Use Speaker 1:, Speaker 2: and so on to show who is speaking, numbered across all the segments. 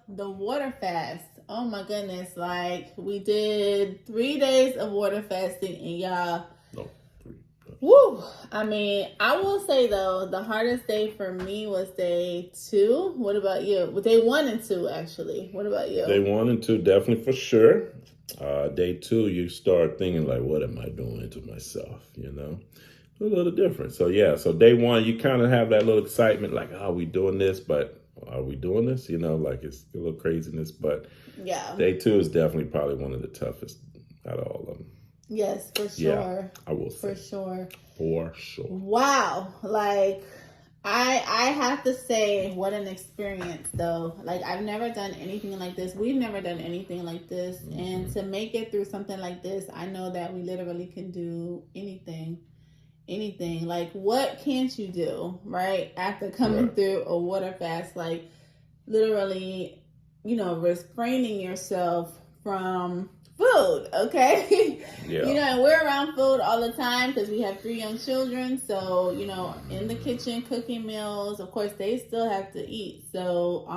Speaker 1: the water fast. Oh my goodness. Like we did 3 days of water fasting and y'all.
Speaker 2: No, 3.
Speaker 1: Woo! I mean, I will say though, the hardest day for me was day 2. What about you? Well, day 1 and 2 actually. What about you?
Speaker 2: Day 1 and 2, definitely for sure. Day 2, you start thinking like, what am I doing to myself? A little different. So yeah, so day 1, you kind of have that little excitement, like, are we doing this? But are we doing this? Like it's a little craziness. But
Speaker 1: Yeah.
Speaker 2: day 2 is definitely probably one of the toughest out of all of them.
Speaker 1: Yes, for sure.
Speaker 2: Yeah, I will say.
Speaker 1: For sure.
Speaker 2: For sure.
Speaker 1: Wow. Like I have to say what an experience though. Like I've never done anything like this. We've never done anything like this. Mm-hmm. And to make it through something like this, I know that we literally can do anything. Like what can't you do, right? After coming through a water fast, like literally, restraining yourself from food, okay?
Speaker 2: Yeah.
Speaker 1: And we're around food all the time because we have 3 young children. So, in the kitchen, cooking meals, of course, they still have to eat. So,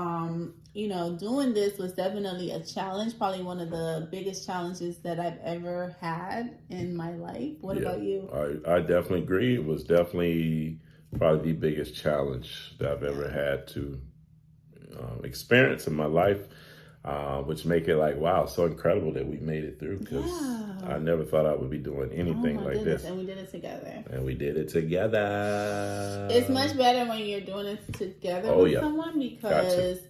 Speaker 1: doing this was definitely a challenge, probably one of the biggest challenges that I've ever had in my life. What about you?
Speaker 2: I definitely agree. It was definitely probably the biggest challenge that I've ever had to experience in my life. Which make it like, wow, so incredible that we made it through, because I never thought I would be doing anything like this.
Speaker 1: And we did it together.
Speaker 2: It's
Speaker 1: much better when you're doing it together with someone, because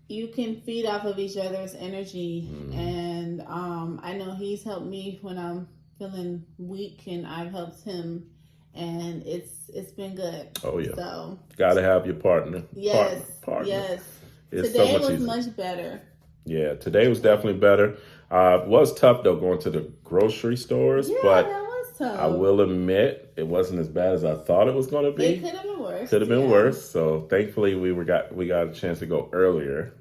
Speaker 1: you can feed off of each other's energy. Mm-hmm. And I know he's helped me when I'm feeling weak, and I've helped him. And it's been good.
Speaker 2: Oh, yeah.
Speaker 1: So
Speaker 2: got to have your partner.
Speaker 1: Yes.
Speaker 2: Partner.
Speaker 1: Yes.
Speaker 2: It's
Speaker 1: today
Speaker 2: so
Speaker 1: was
Speaker 2: easier.
Speaker 1: much better.
Speaker 2: Yeah, today was definitely better. It was tough, though, going to the grocery stores.
Speaker 1: Yeah,
Speaker 2: but
Speaker 1: that was tough.
Speaker 2: I will admit, it wasn't as bad as I thought it was going to be.
Speaker 1: It could have been worse.
Speaker 2: Could have been worse. So thankfully, we got a chance to go earlier,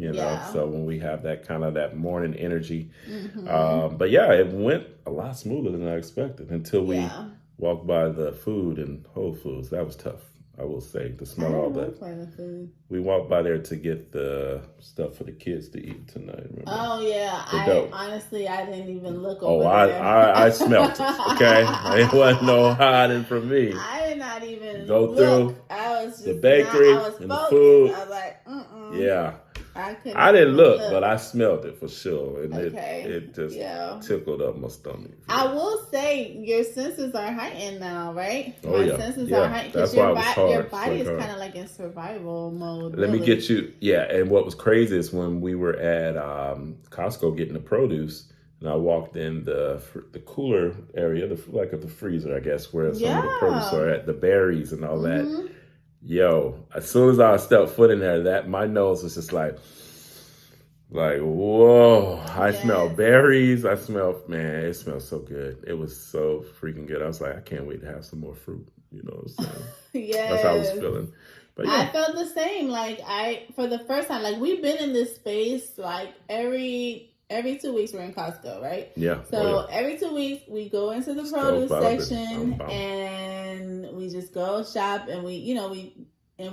Speaker 2: So when we have that morning energy. Mm-hmm. But yeah, it went a lot smoother than I expected until we walked by the food in Whole Foods. That was tough, I will say, to smell all that. We walked by there to get the stuff for the kids to eat tonight. Remember?
Speaker 1: Oh yeah, I didn't even look over there.
Speaker 2: I smelt it. Okay, it wasn't no hiding from me.
Speaker 1: I did not even
Speaker 2: go through.
Speaker 1: I was just
Speaker 2: the bakery and the food.
Speaker 1: I was like,
Speaker 2: yeah. I didn't look, but I smelled it for sure, and it just tickled up my stomach.
Speaker 1: I will say your senses are heightened now, right?
Speaker 2: Oh, my
Speaker 1: senses are heightened because your body is kind of like in survival mode.
Speaker 2: Let me get you. Yeah, and what was crazy is when we were at Costco getting the produce, and I walked in the cooler area, the freezer, I guess, where some of the produce are at, the berries and all that. Yo, as soon as I stepped foot in there, my nose was just like, whoa. I smelled berries. It smelled so good. It was so freaking good. I was like, I can't wait to have some more fruit. You know what I'm saying? That's how I was feeling. But
Speaker 1: I felt the same. For the first time, we've been in this space, every 2 weeks we're in Costco, right?
Speaker 2: Yeah.
Speaker 1: So every 2 weeks we go into the produce section and we just go shop and we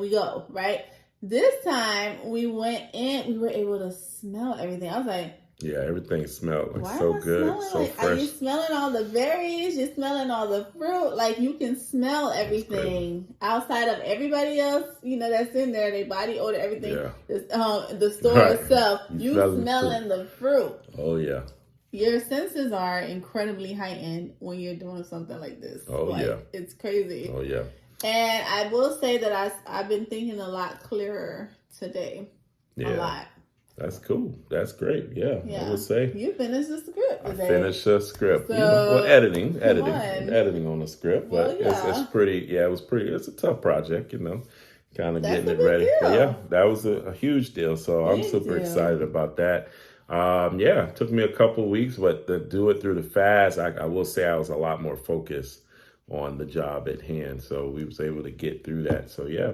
Speaker 1: go, right? This time we went in, we were able to smell everything. I was like,
Speaker 2: yeah, everything smelled so good, so fresh.
Speaker 1: Are you smelling all the berries? You're smelling all the fruit. You can smell everything outside of everybody else, that's in there. They body odor, everything. Yeah. The store itself. You smelling the fruit.
Speaker 2: Oh, yeah.
Speaker 1: Your senses are incredibly heightened when you're doing something like this.
Speaker 2: Oh, yeah.
Speaker 1: It's crazy.
Speaker 2: Oh, yeah.
Speaker 1: And I will say that I've been thinking a lot clearer today.
Speaker 2: Yeah.
Speaker 1: A lot.
Speaker 2: That's cool. That's great. Yeah. I would say.
Speaker 1: You finished the script today.
Speaker 2: I finished the script.
Speaker 1: So,
Speaker 2: editing on the script, but it's pretty. Yeah, it was pretty. It's a tough project, kind of getting it ready. But yeah, that was a huge deal. So I'm super excited about that. It took me a couple of weeks, but to do it through the fast, I will say I was a lot more focused on the job at hand. So we was able to get through that. So yeah.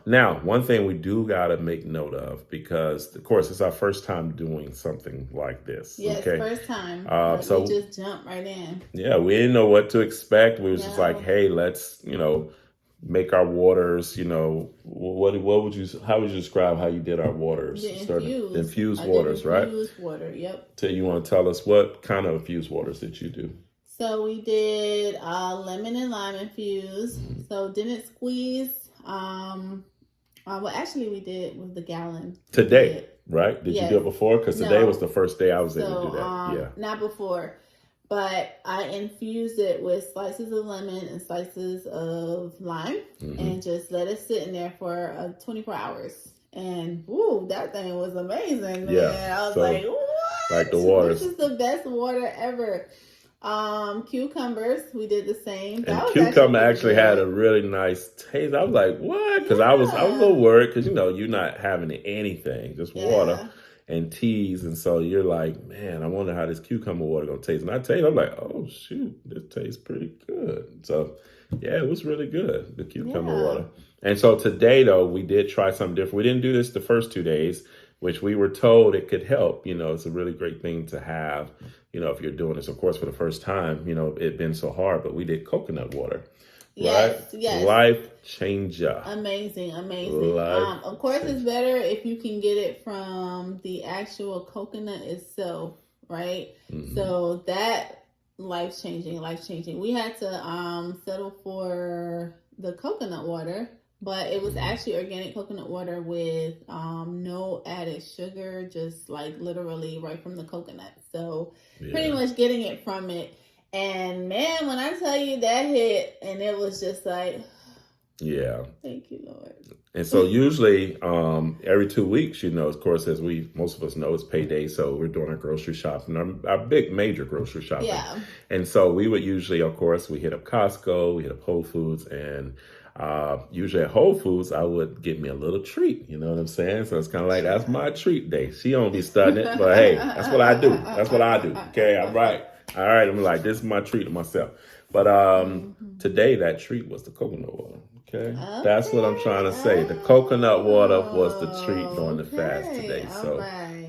Speaker 2: Now, one thing we do got to make note of, because of course it's our first time doing something like this.
Speaker 1: Yes, first time.
Speaker 2: So
Speaker 1: we just jumped right in.
Speaker 2: Yeah, we didn't know what to expect. We was just like, hey, let's, make our waters, how would you describe how you did our waters?
Speaker 1: The
Speaker 2: infused waters, right?
Speaker 1: Infused water, yep.
Speaker 2: So you want to tell us what kind of infused waters did you do?
Speaker 1: So we did lemon and lime infused. So didn't squeeze. Well, actually, we did with the gallon
Speaker 2: today, right? Did you do it before? Because today was the first day I was able to do that.
Speaker 1: Not before, but I infused it with slices of lemon and slices of lime, and just let it sit in there for 24 hours. And that thing was amazing, man. Yeah, I was like, what?
Speaker 2: Like the water.
Speaker 1: This is the best water ever. Cucumbers, we did the same.
Speaker 2: And cucumber actually had a really nice taste. I was like, what? Because I was a little worried because, you're not having anything, just water and teas. And so you're like, man, I wonder how this cucumber water going to taste. And I tell you, I'm like, oh, shoot, this tastes pretty good. So, yeah, it was really good, the cucumber water. And so today, though, we did try something different. We didn't do this the first 2 days, which we were told it could help. It's a really great thing to have, if you're doing this, of course, for the first time, it been so hard, but we did coconut water.
Speaker 1: Yes,
Speaker 2: right?
Speaker 1: yes.
Speaker 2: Life changer.
Speaker 1: Amazing. Of course, it's better if you can get it from the actual coconut itself, right? So that life changing. We had to settle for the coconut water, but it was actually organic coconut water with no added sugar, just like literally right from the coconut. So pretty much getting it from it. And man, when I tell you that hit, and it was just like, thank you, Lord.
Speaker 2: And so usually every 2 weeks, of course, as most of us know, it's payday. So we're doing our grocery shopping, our big major grocery shopping.
Speaker 1: Yeah.
Speaker 2: And so we would usually, of course, we hit up Costco, we hit up Whole Foods, and usually at Whole Foods, I would get me a little treat. You know what I'm saying? So it's kind of like, that's my treat day. She don't be studying it, but hey, that's what I do. Okay, I'm right. All right, I'm like, this is my treat to myself. But today, that treat was the coconut water. Okay, that's what I'm trying to say. The coconut water was the treat during the fast today.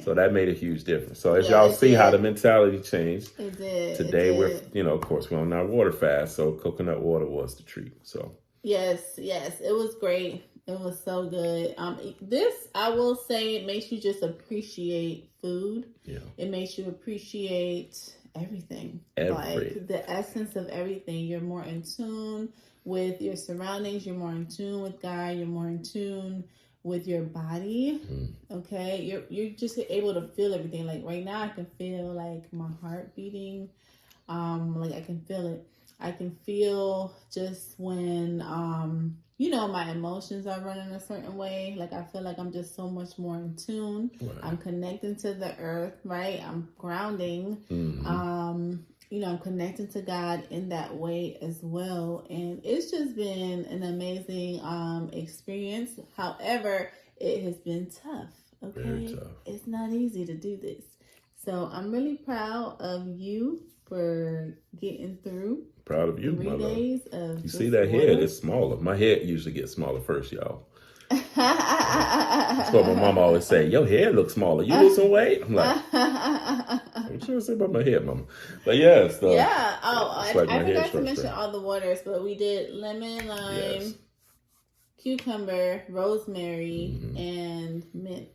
Speaker 2: So that made a huge difference. So as y'all see how the mentality changed,
Speaker 1: it did.
Speaker 2: Today we're, of course, we're on our water fast. So coconut water was the treat. So
Speaker 1: yes, it was great. It was so good. This, I will say, it makes you just appreciate food.
Speaker 2: Yeah,
Speaker 1: it makes you appreciate everything. Like the essence of everything. You're more in tune with your surroundings. You're more in tune with God. You're more in tune with your body. Okay, you're just able to feel everything. Like right now, I can feel like my heart beating. Like I can feel it. I can feel just when my emotions are running a certain way. Like I feel like I'm just so much more in tune. Right. I'm connecting to the earth, right? I'm grounding. I'm connecting to God in that way as well. And it's just been an amazing experience. However, it has been tough. Okay.
Speaker 2: Very tough.
Speaker 1: It's not easy to do this. So I'm really proud of you for getting through.
Speaker 2: Proud of you,
Speaker 1: 3 days of
Speaker 2: you see that head is smaller. My head usually gets smaller first, y'all. That's what my mama always say. Your head looks smaller. You lose some weight? I'm like, what you trying to say about my head, mama? But yes.
Speaker 1: I forgot to mention all the waters, but we did lemon, lime, cucumber, rosemary, and mint.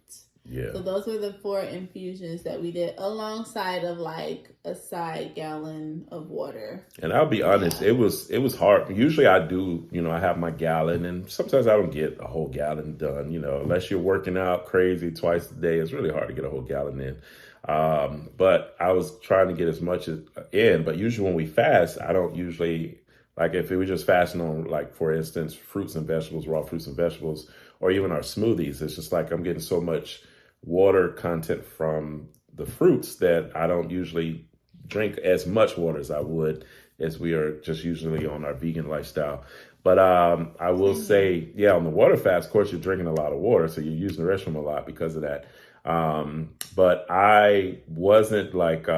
Speaker 1: Yeah. So those were the 4 infusions that we did alongside of like a side gallon of water. And
Speaker 2: I'll be honest, it was hard. Usually I do, I have my gallon, and sometimes I don't get a whole gallon done, unless you're working out crazy twice a day. It's really hard to get a whole gallon in. But I was trying to get as much in, but usually when we fast, I don't usually, like if we were just fasting on, like, for instance, fruits and vegetables, raw fruits and vegetables, or even our smoothies, it's just like I'm getting so much water content from the fruits that I don't usually drink as much water as I would as we are just usually on our vegan lifestyle. But I will say, on the water fast, of course, you're drinking a lot of water, so you're using the restroom a lot because of that. But I wasn't like,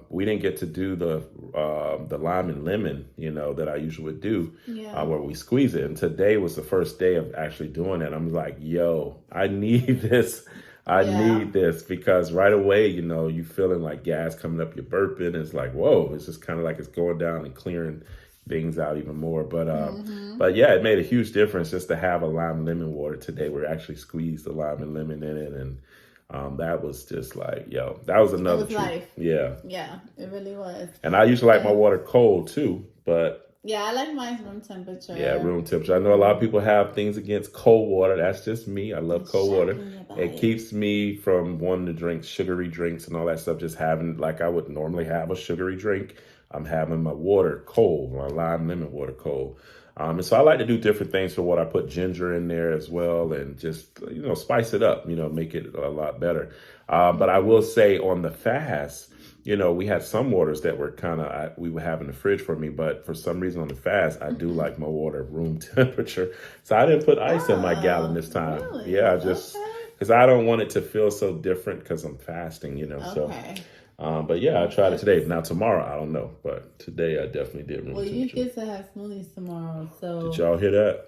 Speaker 2: we didn't get to do the lime and lemon, that I usually would do, where we squeeze it. And today was the first day of actually doing it. I'm like, I need this. I need this, because right away, you feeling like gas coming up, you're burping. It's like, whoa, it's just kind of like it's going down and clearing things out even more. But yeah, it made a huge difference just to have a lime lemon water today. We actually squeezed the lime and lemon in it, and that was just like, yo, that was another treat.
Speaker 1: Life.
Speaker 2: Yeah,
Speaker 1: it really was.
Speaker 2: And I usually like my water cold too, but
Speaker 1: yeah, I like mine room temperature.
Speaker 2: Yeah, room temperature. I know a lot of people have things against cold water. That's just me. I love cold water. It keeps me from wanting to drink sugary drinks and all that stuff. Just having, like I would normally have a sugary drink, I'm having my water cold, my lime lemon water cold. And so I like to do different things for what I put ginger in there as well, and just, spice it up, make it a lot better. But I will say on the fast, we had some waters that were we would have in the fridge for me, but for some reason on the fast, I do like my water room temperature. So I didn't put ice in my gallon this time.
Speaker 1: Really?
Speaker 2: Yeah, because I don't want it to feel so different because I'm fasting, so. But yeah, I tried it today. Now tomorrow, I don't know, but today I definitely did room temperature.
Speaker 1: You get to have smoothies tomorrow, so.
Speaker 2: Did y'all hear that?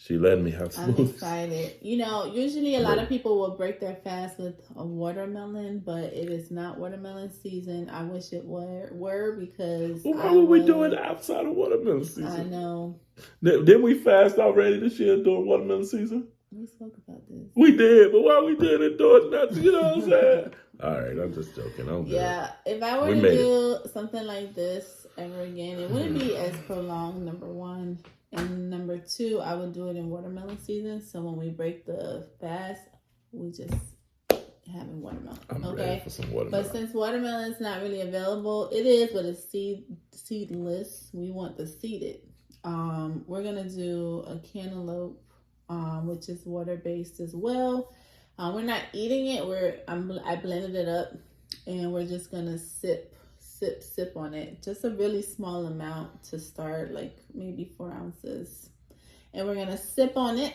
Speaker 2: She letting me have smoothies.
Speaker 1: I'm excited. Usually a lot of people will break their fast with a watermelon, but it is not watermelon season. I wish it were because.
Speaker 2: Well, why were we doing outside of watermelon season?
Speaker 1: I know.
Speaker 2: Didn't we fast already this year during watermelon season?
Speaker 1: We spoke about this.
Speaker 2: We did, but why we didn't do it? Nothing, you know what I'm saying? All right, I'm just joking.
Speaker 1: Yeah, if I were to do something like this ever again, it wouldn't be as prolonged, number one. And number two, I would do it in watermelon season. So when we break the fast, we just having watermelon.
Speaker 2: I'm ready for some watermelon.
Speaker 1: But since watermelon is not really available, it is, but it's seedless. We want the seeded. We're gonna do a cantaloupe, which is water based as well. We're not eating it. I blended it up, and we're just gonna sip on it. Just a really small amount to start, like maybe 4 ounces. And we're gonna sip on it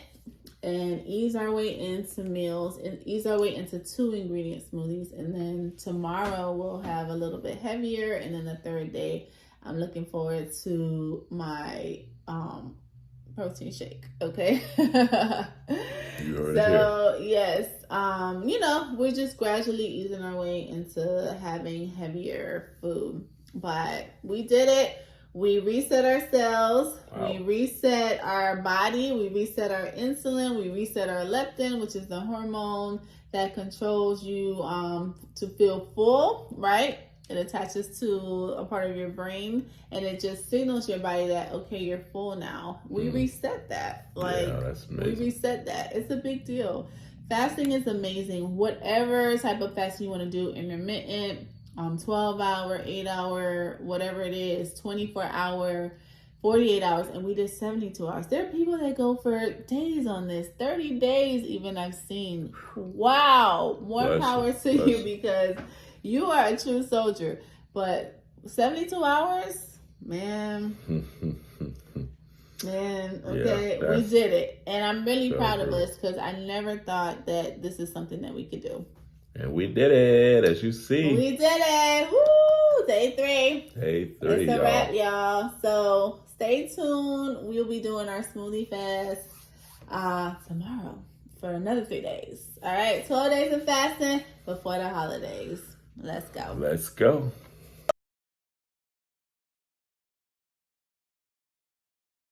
Speaker 1: and ease our way into meals and ease our way into 2 ingredient smoothies. And then tomorrow we'll have a little bit heavier. And then the third day, I'm looking forward to my protein shake. Okay. So yes, we're just gradually easing our way into having heavier food, but we did it. We reset ourselves. Wow. We reset our body. We reset our insulin. We reset our leptin, which is the hormone that controls you to feel full, right? It attaches to a part of your brain, and it just signals your body that, okay, you're full now. We reset that.
Speaker 2: That's amazing.
Speaker 1: We reset that. It's a big deal. Fasting is amazing. Whatever type of fasting you want to do, intermittent, 12-hour, 8-hour, whatever it is, 24-hour, 48 hours, and we did 72 hours. There are people that go for days on this, 30 days even I've seen. Wow. More power to you because you are a true soldier. But 72 hours, man. Okay, we did it. And I'm really proud of us because I never thought that this is something that we could do.
Speaker 2: And we did it, as you see.
Speaker 1: We did it. Woo! Day 3.
Speaker 2: Day 3,
Speaker 1: it's a wrap, y'all. So stay tuned. We'll be doing our smoothie fast tomorrow for another 3 days. All right, 12 days of fasting before the holidays. Let's go.
Speaker 2: Let's go.